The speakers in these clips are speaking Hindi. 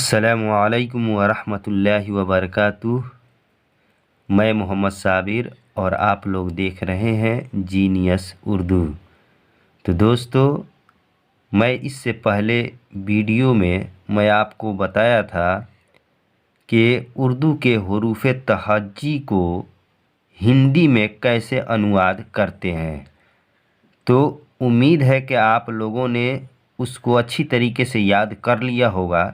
अस्सलामुअलैकुम वरहमतुल्लाहि वबरकातुह। मैं मोहम्मद साबिर और आप लोग देख रहे हैं जीनियस उर्दू। तो दोस्तों, मैं इससे पहले वीडियो में मैं आपको बताया था कि उर्दू के हुरूफ़ तहज्जी को हिंदी में कैसे अनुवाद करते हैं। तो उम्मीद है कि आप लोगों ने उसको अच्छी तरीके से याद कर लिया होगा।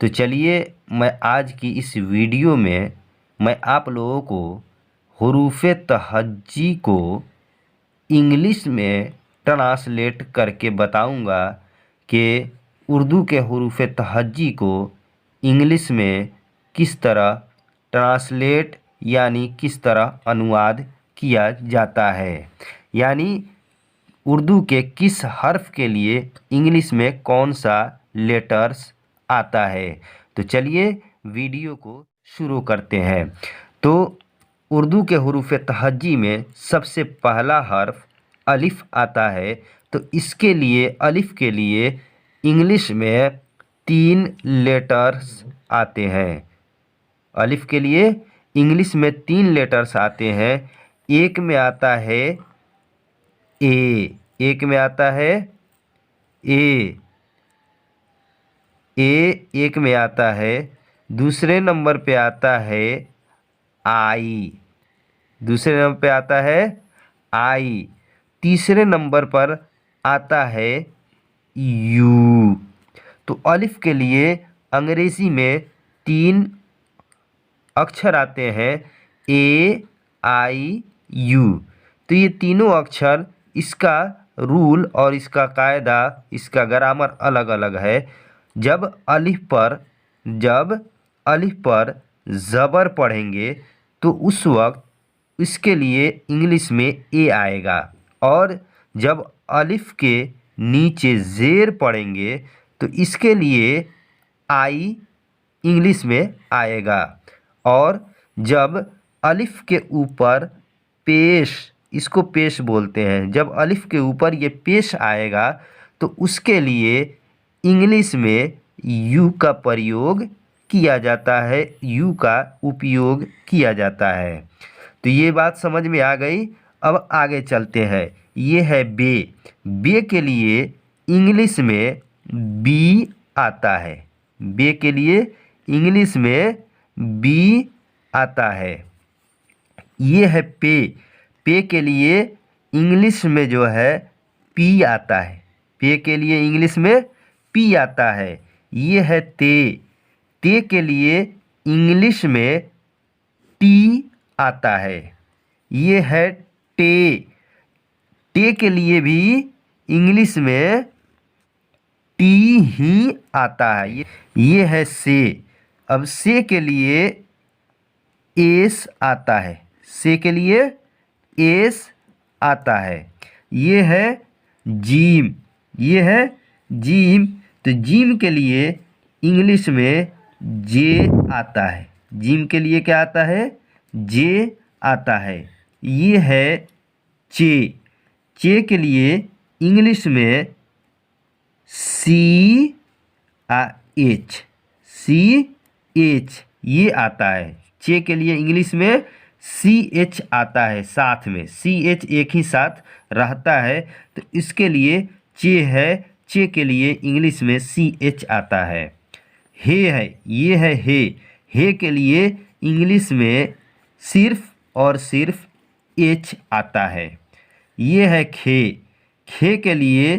तो चलिए, मैं आज की इस वीडियो में मैं आप लोगों को हुरूफ़ तहज्जी को इंग्लिश में ट्रांसलेट करके बताऊंगा कि उर्दू के हुरूफ़ तहज्जी को इंग्लिश में किस तरह ट्रांसलेट यानी किस तरह अनुवाद किया जाता है, यानी उर्दू के किस हर्फ के लिए इंग्लिश में कौन सा लेटर्स आता है। तो चलिए वीडियो को शुरू करते हैं। तो उर्दू के हुरूफ़ तहज्जी में सबसे पहला हर्फ अलिफ आता है। तो इसके लिए अलिफ के लिए इंग्लिश में 3 लेटर्स आते हैं। अलिफ के लिए इंग्लिश में 3 लेटर्स आते हैं। एक में आता है ए, एक में आता है ए, एक में आता है। दूसरे नंबर पे आता है आई, दूसरे नंबर पे आता है आई। तीसरे नंबर पर आता है यू। तो अलिफ के लिए अंग्रेज़ी में 3 अक्षर आते हैं, ए आई यू। तो ये तीनों अक्षर, इसका रूल और इसका कायदा, इसका ग्रामर अलग अलग है। जब अलिफ पर ज़बर पढ़ेंगे तो उस वक्त इसके लिए इंग्लिश में ए आएगा, और जब अलिफ के नीचे ज़ेर पढ़ेंगे तो इसके लिए आई इंग्लिश में आएगा। और जब अलिफ के ऊपर पेश, इसको पेश बोलते हैं, जब अलिफ के ऊपर ये पेश आएगा तो उसके लिए इंग्लिश में यू का प्रयोग किया जाता है, यू का उपयोग किया जाता है। तो ये बात समझ में आ गई। अब आगे चलते हैं। ये है बे। बे के लिए इंग्लिश में बी आता है। बे के लिए इंग्लिश में बी आता है। ये है पे। पे के लिए इंग्लिश में जो है पी आता है। पे के लिए इंग्लिश में पी आता है। ये है ते। ते के लिए इंग्लिश में टी आता है। ये है टे। टे के लिए भी इंग्लिश में टी ही आता है। ये है से। अब से के लिए एस आता है। से के लिए एस आता है। ये है जीम। ये है जीम। तो जीम के लिए इंग्लिश में जे आता है। जीम के लिए क्या आता है? जे आता है। ये है चे। चे के लिए इंग्लिश में सी एच, सी एच ये आता है। चे के लिए इंग्लिश में सी एच आता है, साथ में सी एच एक ही साथ रहता है, तो इसके लिए चे है। चे के लिए इंग्लिश में सी एच आता है। हे है, ये है हे। हे के लिए इंग्लिश में सिर्फ और सिर्फ एच आता है। ये है खे। खे के लिए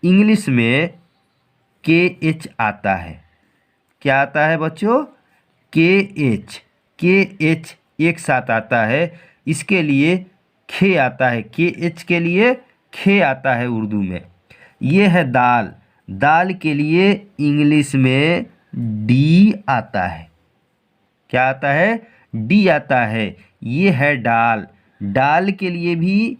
इंग्लिश में के एच आता है। क्या आता है बच्चों? के एच। के एच एक साथ आता है, इसके लिए खे आता है। के एच के लिए खे आता है उर्दू में। ये है दाल। दाल के लिए इंग्लिश में डी आता है। क्या आता है? डी आता है। ये है डाल। डाल के लिए भी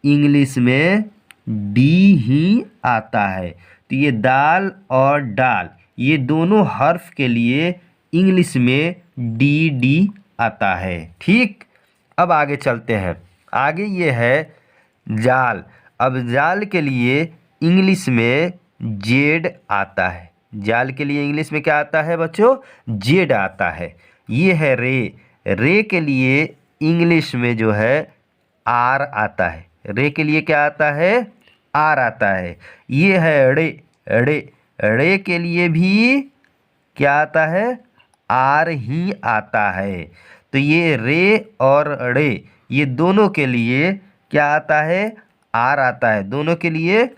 इंग्लिश में डी ही आता है। तो ये दाल और डाल, ये दोनों हर्फ के लिए इंग्लिश में डी डी आता है। ठीक, अब आगे चलते हैं। आगे ये है जाल। अब जाल के लिए इंग्लिश में जेड आता है। जाल के लिए इंग्लिश में क्या आता है बच्चों? जेड आता है। ये है रे, रे के लिए इंग्लिश में जो है आर आता है। रे के लिए क्या आता है? आर आता है। ये है रे, रे, रे के लिए भी क्या आता है? आर ही आता है। तो ये रे और रे, ये दोनों के लिए क्या आता है? आर आता है। दोनों के लिए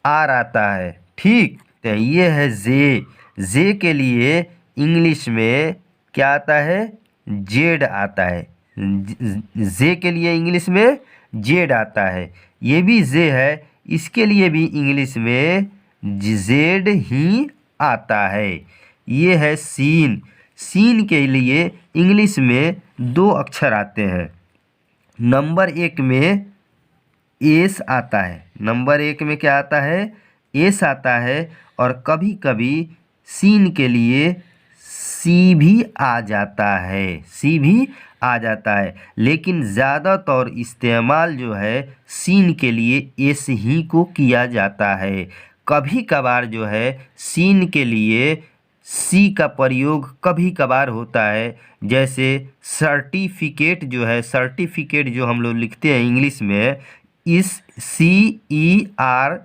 आर आता है। ठीक, तो ये है जे, जे के लिए इंग्लिश में क्या आता है? जेड आता है। जे के लिए इंग्लिश में जेड आता है। ये भी जे है, इसके लिए भी इंग्लिश में जेड ही आता है। ये है सीन, सीन के लिए इंग्लिश में दो अक्षर आते हैं। नंबर एक में एस आता है। नंबर एक में क्या आता है? एस आता है। और कभी कभी सीन के लिए सी भी आ जाता है, सी भी आ जाता है। लेकिन ज़्यादातर इस्तेमाल जो है सीन के लिए एस ही को किया जाता है। कभी कभार जो है सीन के लिए सी का प्रयोग कभी कभार होता है। जैसे सर्टिफिकेट जो है, सर्टिफिकेट जो हम लोग लिखते हैं इंग्लिश में, इस CERTIFICATE,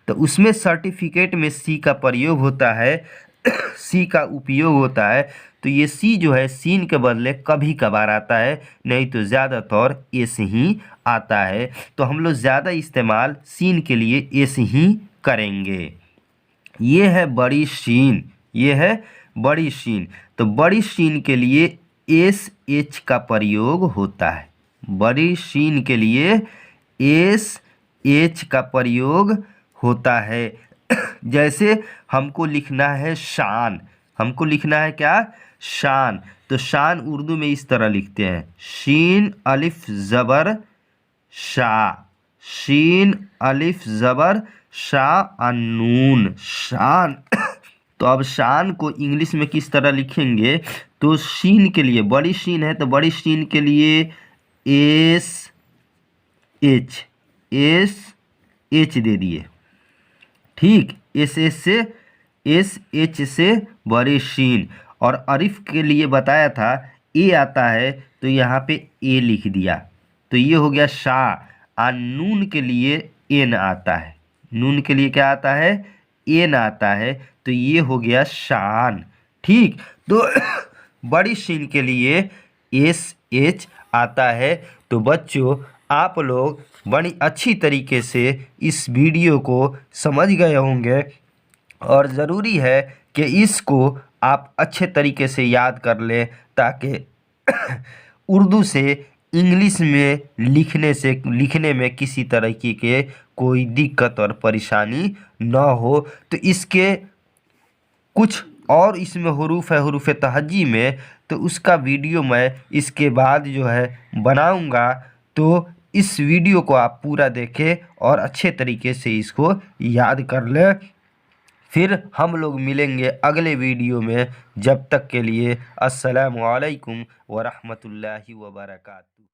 तो उसमें सर्टिफिकेट में सी का प्रयोग होता है, सी का उपयोग होता है। तो ये सी जो है सीन के बदले कभी कभार आता है, नहीं तो ज़्यादातर एस ही आता है। तो हम लोग ज़्यादा इस्तेमाल सीन के लिए एस ही करेंगे। ये है बड़ी शीन, ये है बड़ी शीन। तो बड़ी शीन के लिए एस एच का प्रयोग होता है। बड़ी शीन के लिए एस एच का प्रयोग होता है। जैसे हमको लिखना है शान, हमको लिखना है क्या? शान। तो शान उर्दू में इस तरह लिखते हैं, शीन अलिफ ज़बर शा, शीन अलिफ ज़बर शा अन्नून, शान। तो अब शान को इंग्लिश में किस तरह लिखेंगे? तो शीन के लिए, बड़ी शीन है तो बड़ी शीन के लिए एस एच, एस एच दे दिए। ठीक, एस एच से बड़ी शीन। और अरिफ के लिए बताया था ए आता है, तो यहाँ पे ए लिख दिया, तो ये हो गया शाह। और नून के लिए एन आता है, नून के लिए क्या आता है? एन आता है, तो ये हो गया शान। ठीक, तो बड़ी शीन के लिए एस एच आता है। तो बच्चों, आप लोग बड़ी अच्छी तरीके से इस वीडियो को समझ गए होंगे, और ज़रूरी है कि इसको आप अच्छे तरीके से याद कर लें, ताकि उर्दू से इंग्लिश में लिखने में किसी तरह के कोई दिक्कत और परेशानी ना हो। तो इसके कुछ और इसमें हुरूफ है, हुरूफ तहज्जी में, तो उसका वीडियो मैं इसके बाद जो है बनाऊंगा। तो इस वीडियो को आप पूरा देखें और अच्छे तरीके से इसको याद कर लें। फिर हम लोग मिलेंगे अगले वीडियो में। जब तक के लिए अस्सलामु अलैकुम व रहमतुल्लाहि व बरकातहू।